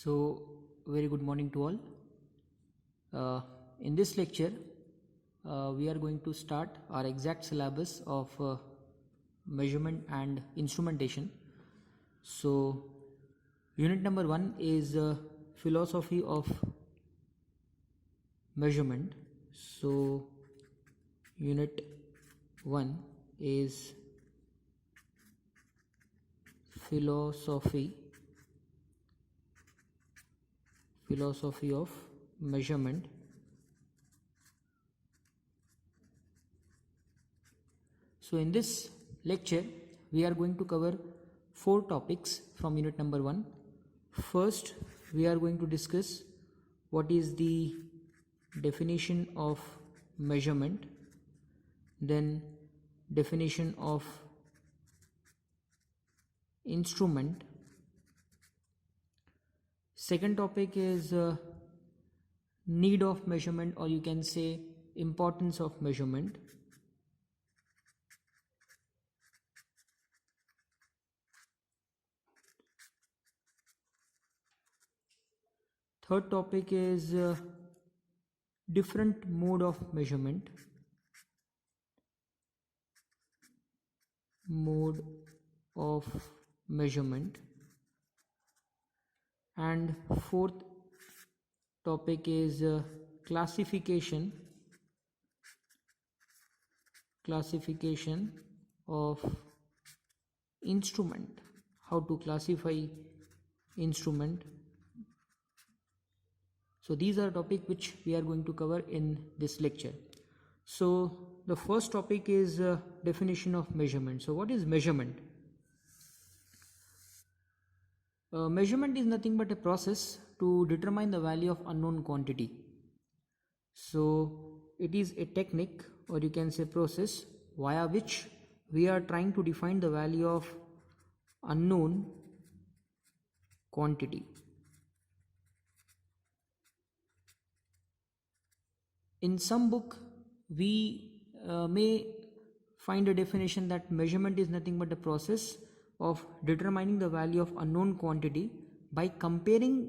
So, very good morning to all. In this lecture, we are going to start our exact syllabus of measurement and instrumentation. So, unit number 1 is philosophy of measurement. So, unit 1 is philosophy of measurement. So in this lecture we are going to cover 4 topics from unit number 1. First, we are going to discuss what is the definition of measurement, then definition of instrument. Second topic is need of measurement, or you can say importance of measurement. Third topic is different mode of measurement. And fourth topic is classification of instrument, how to classify instrument. So these are topics which we are going to cover in this lecture. So the first topic is definition of measurement. So what is measurement? Measurement is nothing but a process to determine the value of unknown quantity. So it is a technique, or you can say process, via which we are trying to define the value of unknown quantity. In some book we may find a definition that measurement is nothing but a process of determining the value of unknown quantity by comparing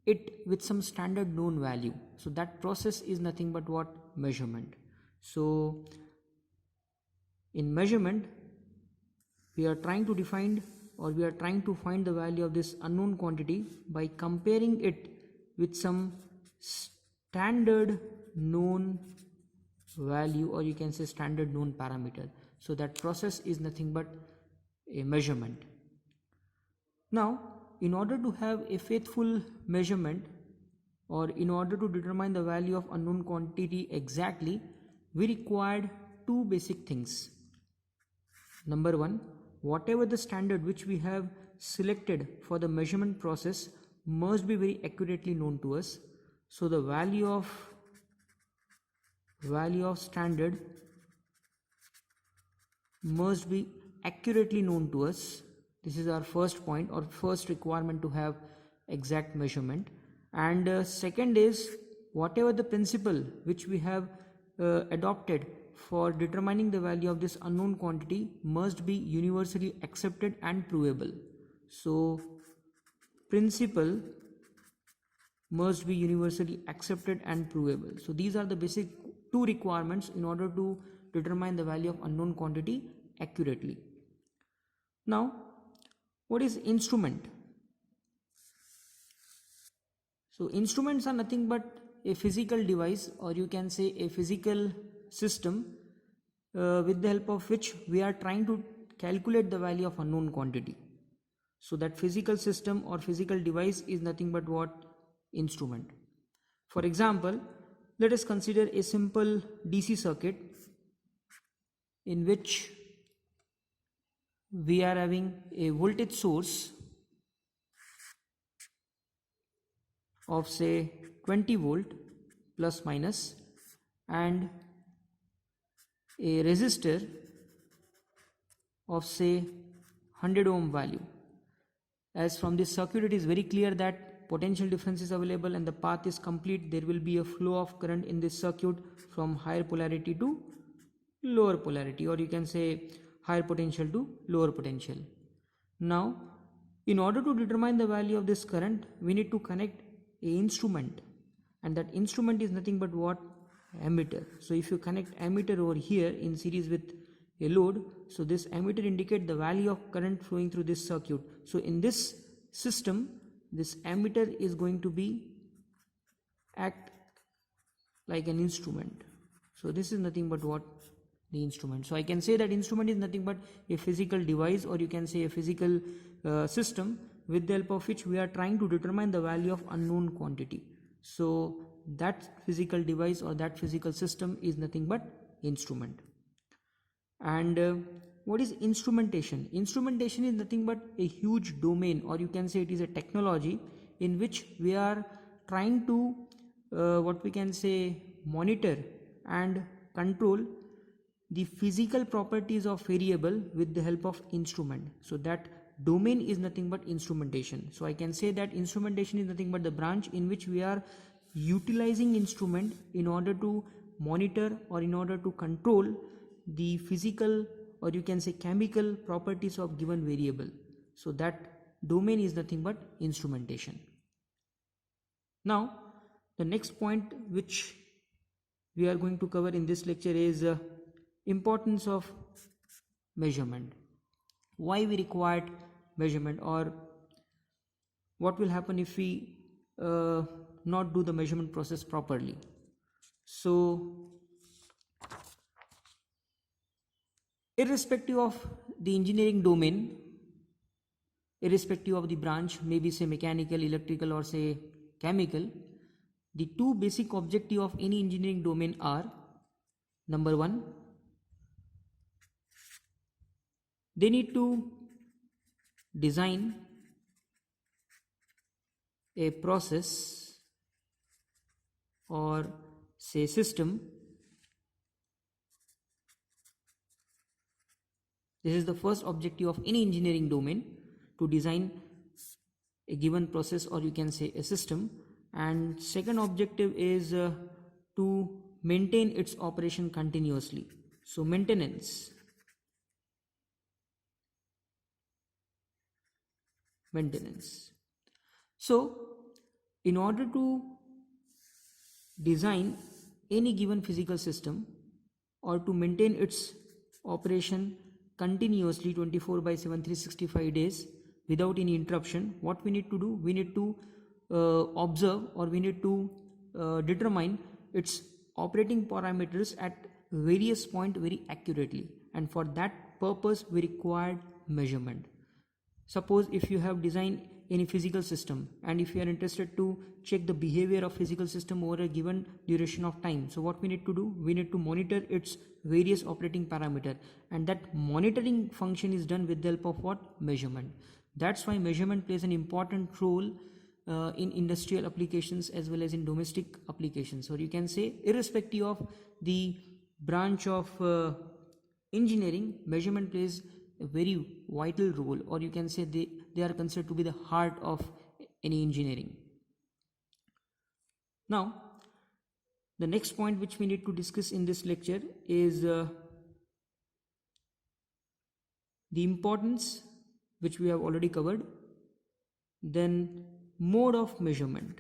it with some standard known value. So that process is nothing but what? Measurement. So in measurement we are trying to define, or we are trying to find the value of this unknown quantity by comparing it with some standard known value, or you can say standard known parameter. So that process is nothing but a measurement. Now, in order to have a faithful measurement, or in order to determine the value of unknown quantity exactly, we required 2 basic things. Number 1, whatever the standard which we have selected for the measurement process must be very accurately known to us. So the value of standard must be accurately known to us. This is our first point, or first requirement to have exact measurement. And second is, whatever the principle which we have adopted for determining the value of this unknown quantity must be universally accepted and provable. So principle must be universally accepted and provable. So these are the basic 2 requirements in order to determine the value of unknown quantity accurately. Now, what is instrument? So instruments are nothing but a physical device, or you can say a physical system with the help of which we are trying to calculate the value of unknown quantity. So that physical system or physical device is nothing but what? Instrument. For example, let us consider a simple DC circuit in which we are having a voltage source of say 20 volt plus minus, and a resistor of say 100 ohm value. As from this circuit it is very clear that potential difference is available and the path is complete. There will be a flow of current in this circuit from higher polarity to lower polarity, or you can say higher potential to lower potential. Now In order to determine the value of this current, we need to connect a instrument, and that instrument is nothing but what? Ammeter. So if you connect ammeter over here in series with a load, so this ammeter indicate the value of current flowing through this circuit. So in this system, this ammeter is going to be act like an instrument. So this is nothing but what? The instrument. So I can say that instrument is nothing but a physical device, or you can say a physical system with the help of which we are trying to determine the value of unknown quantity. So that physical device or that physical system is nothing but instrument. And what is instrumentation? Instrumentation is nothing but a huge domain, or you can say it is a technology in which we are trying to what we can say monitor and control the physical properties of variable with the help of instrument. So that domain is nothing but instrumentation. So I can say that instrumentation is nothing but the branch in which we are utilizing instrument in order to monitor or in order to control the physical, or you can say chemical properties of given variable. So that domain is nothing but instrumentation. Now the next point which we are going to cover in this lecture is importance of measurement. Why we required measurement, or what will happen if we not do the measurement process properly. So irrespective of the engineering domain, irrespective of the branch, maybe say mechanical, electrical, or say chemical, the two basic objectives of any engineering domain are: number one, they need to design a process or say system. This is the first objective of any engineering domain, to design a given process or you can say a system. And second objective is to maintain its operation continuously. So maintenance. So in order to design any given physical system or to maintain its operation continuously 24/7 365 days without any interruption, what we need to do? We need to observe, or we need to determine its operating parameters at various points very accurately, and for that purpose we required measurement. Suppose if you have designed any physical system, and if you are interested to check the behavior of physical system over a given duration of time, so what we need to do? We need to monitor its various operating parameter, and that monitoring function is done with the help of what? Measurement. That's why measurement plays an important role in industrial applications as well as in domestic applications. Or you can say, irrespective of the branch of engineering, measurement plays a very vital role, or you can say they are considered to be the heart of any engineering. Now the next point which we need to discuss in this lecture is the importance, which we have already covered. Then mode of measurement.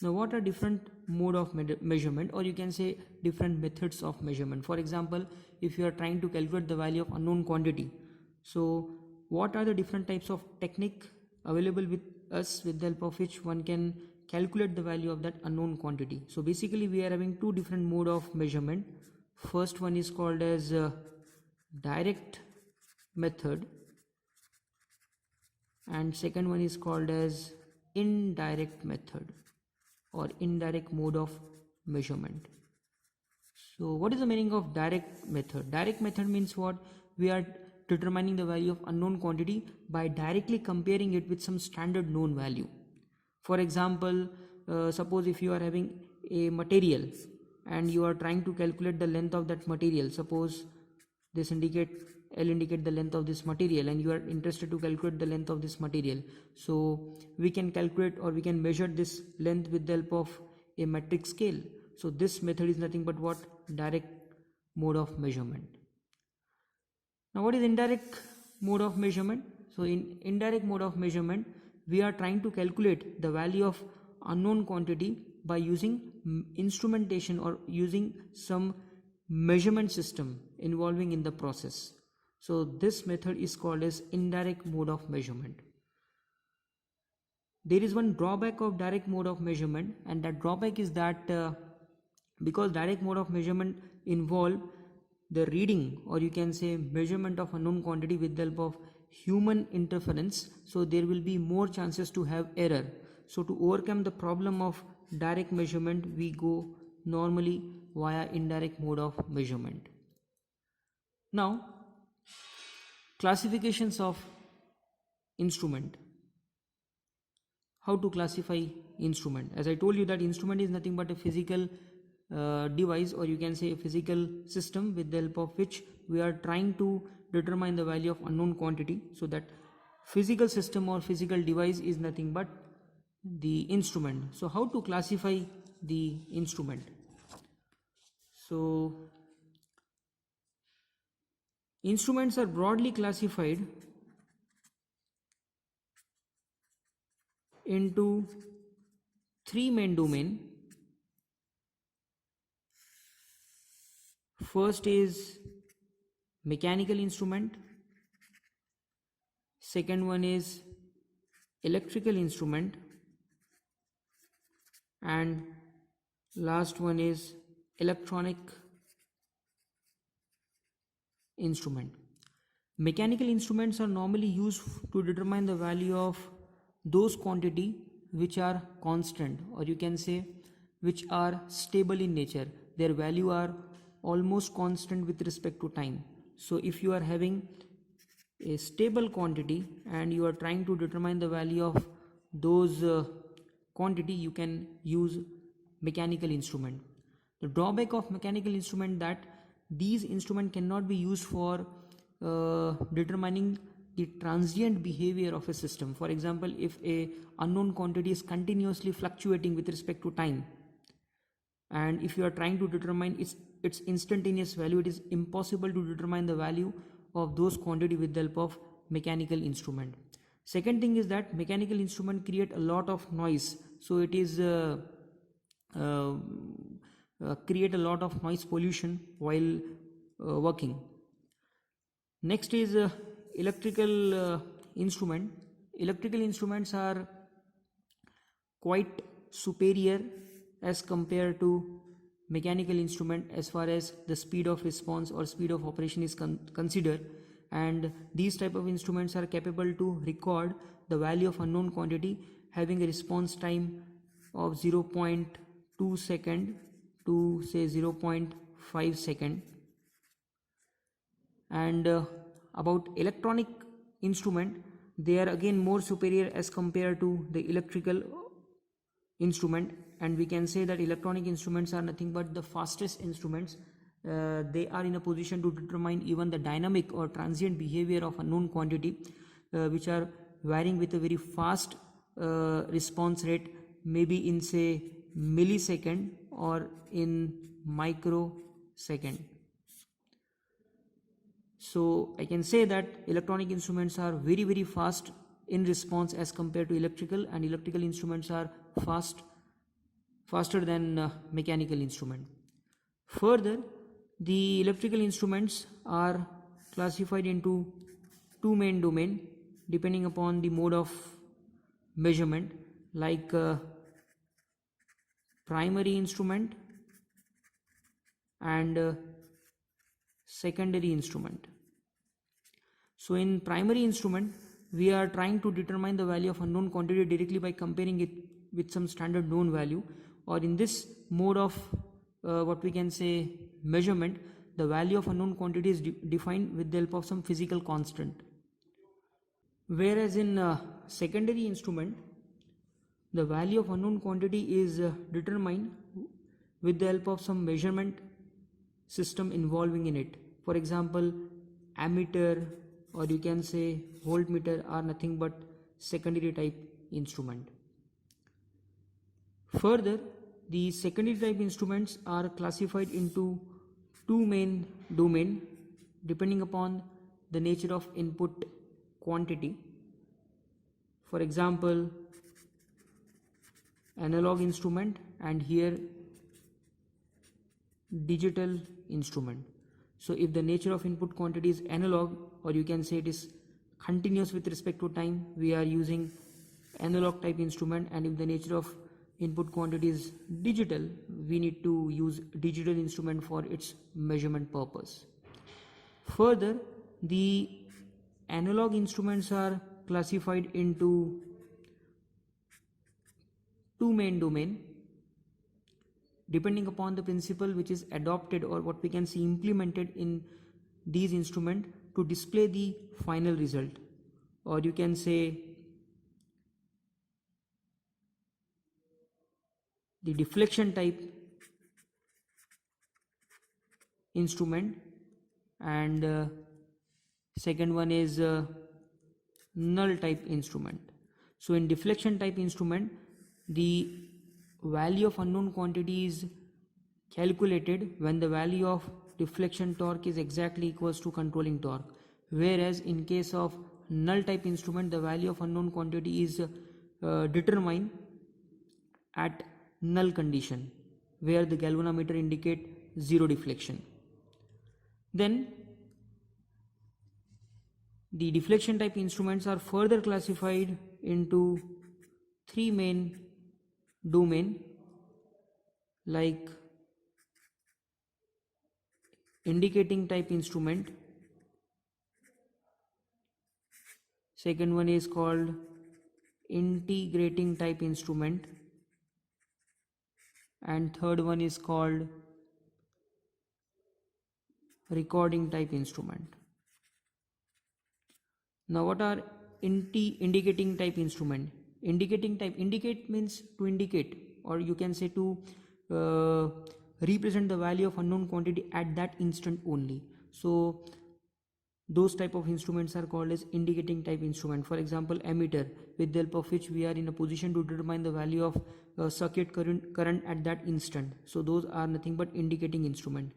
Now what are different mode of measurement, or you can say different methods of measurement? For example, if you are trying to calculate the value of unknown quantity, so what are the different types of technique available with us with the help of which one can calculate the value of that unknown quantity? So basically we are having two different mode of measurement. First one is called as direct method, and second one is called as indirect method or indirect mode of measurement. So what is the meaning of direct method? Direct method means what? We are determining the value of unknown quantity by directly comparing it with some standard known value. For example, suppose if you are having a material and you are trying to calculate the length of that material, suppose this L indicate the length of this material, and you are interested to calculate the length of this material. So we can calculate or we can measure this length with the help of a metric scale. So this method is nothing but what? Direct mode of measurement. Now what is indirect mode of measurement? So in indirect mode of measurement, we are trying to calculate the value of unknown quantity by using instrumentation or using some measurement system involving in the process. So this method is called as indirect mode of measurement. There is one drawback of direct mode of measurement, and that drawback is that because direct mode of measurement involve the reading, or you can say measurement of unknown quantity with the help of human interference, so there will be more chances to have error. So to overcome the problem of direct measurement, we go normally via indirect mode of measurement. Now, classifications of instrument. How to classify instrument? As I told you that instrument is nothing but a physical device, or you can say a physical system with the help of which we are trying to determine the value of unknown quantity. So that physical system or physical device is nothing but the instrument. So how to classify the instrument? So instruments are broadly classified into three main domains. First is mechanical instrument, second one is electrical instrument, and last one is electronic instrument. Mechanical instruments are normally used to determine the value of those quantity which are constant, or you can say which are stable in nature. Their value are almost constant with respect to time. So if you are having a stable quantity and you are trying to determine the value of those quantity, you can use mechanical instrument. The drawback of mechanical instrument that these instrument cannot be used for determining the transient behavior of a system. For example, if a unknown quantity is continuously fluctuating with respect to time, and if you are trying to determine its instantaneous value, it is impossible to determine the value of those quantity with the help of mechanical instrument. Second thing is that mechanical instrument create a lot of noise, so it is create a lot of noise pollution while working. Next is electrical instrument. Electrical instruments are quite superior as compared to mechanical instrument as far as the speed of response or speed of operation is considered, and these type of instruments are capable to record the value of unknown quantity having a response time of 0.2 second to say 0.5 second. And about electronic instrument, they are again more superior as compared to the electrical instrument, and we can say that electronic instruments are nothing but the fastest instruments. They are in a position to determine even the dynamic or transient behavior of unknown quantity, which are varying with a very fast response rate, maybe in say millisecond or in microsecond. So I can say that electronic instruments are very fast in response as compared to electrical, and electrical instruments are faster than mechanical instrument. Further, the electrical instruments are classified into two main domain depending upon the mode of measurement, like primary instrument and secondary instrument. So in primary instrument, we are trying to determine the value of unknown quantity directly by comparing it with some standard known value, or in this mode of what we can say measurement, the value of unknown quantity is defined with the help of some physical constant. Whereas in secondary instrument, the value of unknown quantity is determined with the help of some measurement system involving in it. For example, ammeter or you can say voltmeter are nothing but secondary type instrument. Further, the secondary type instruments are classified into two main domain depending upon the nature of input quantity. For example, analog instrument and here digital instrument. So if the nature of input quantity is analog, or you can say it is continuous with respect to time, we are using analog type instrument, and if the nature of input quantity is digital, we need to use digital instrument for its measurement purpose. Further, the analog instruments are classified into two main domain depending upon the principle which is adopted, or what we can see implemented in these instruments to display the final result, or you can say the deflection type instrument, and second one is null type instrument. So in deflection type instrument, the value of unknown quantity is calculated when the value of deflection torque is exactly equals to controlling torque, whereas in case of null type instrument, the value of unknown quantity is determined at null condition, where the galvanometer indicate zero deflection. Then the deflection type instruments are further classified into three main domain, like indicating type instrument, second one is called integrating type instrument, and third one is called recording type instrument. Now what are indicating type instrument? Indicating type, indicate means to indicate, or you can say to represent the value of unknown quantity at that instant only. So those type of instruments are called as indicating type instrument. For example, ammeter, with the help of which we are in a position to determine the value of circuit current at that instant. So those are nothing but indicating instrument.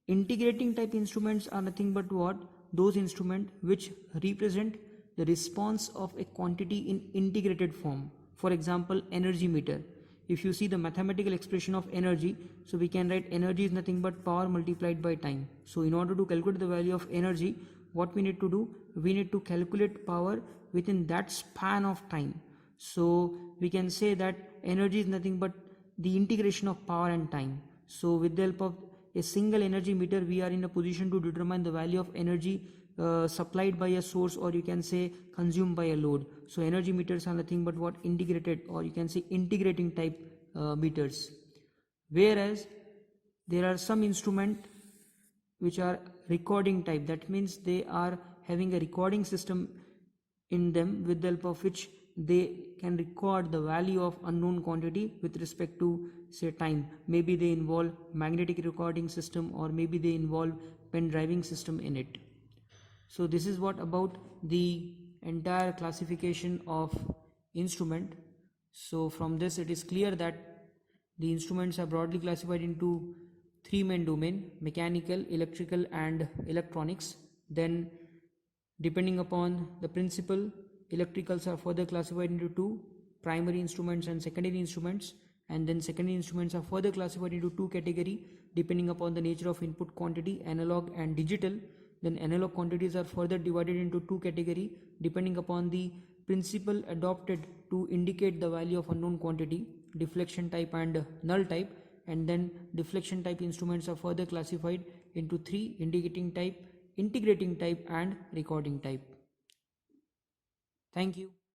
Integrating type instruments are nothing but what? Those instruments which represent the response of a quantity in integrated form. For example, energy meter. If you see the mathematical expression of energy, so we can write energy is nothing but power multiplied by time. So in order to calculate the value of energy, what we need to do? We need to calculate power within that span of time. So we can say that energy is nothing but the integration of power and time. So with the help of a single energy meter, we are in a position to determine the value of energy supplied by a source, or you can say consumed by a load. So energy meters are nothing but what? Integrated, or you can say integrating type meters. Whereas there are some instrument which are recording type, that means they are having a recording system in them with the help of which they can record the value of unknown quantity with respect to say time. Maybe they involve magnetic recording system, or maybe they involve pen driving system in it. So this is what about the entire classification of instrument. So from this it is clear that the instruments are broadly classified into three main domain: mechanical, electrical and electronics. Then depending upon the principle, electricals are further classified into two: primary instruments and secondary instruments. And then secondary instruments are further classified into two categories depending upon the nature of input quantity: analog and digital. Then analog quantities are further divided into two categories depending upon the principle adopted to indicate the value of unknown quantity: deflection type and null type. And then deflection type instruments are further classified into three: indicating type, integrating type and recording type. Thank you.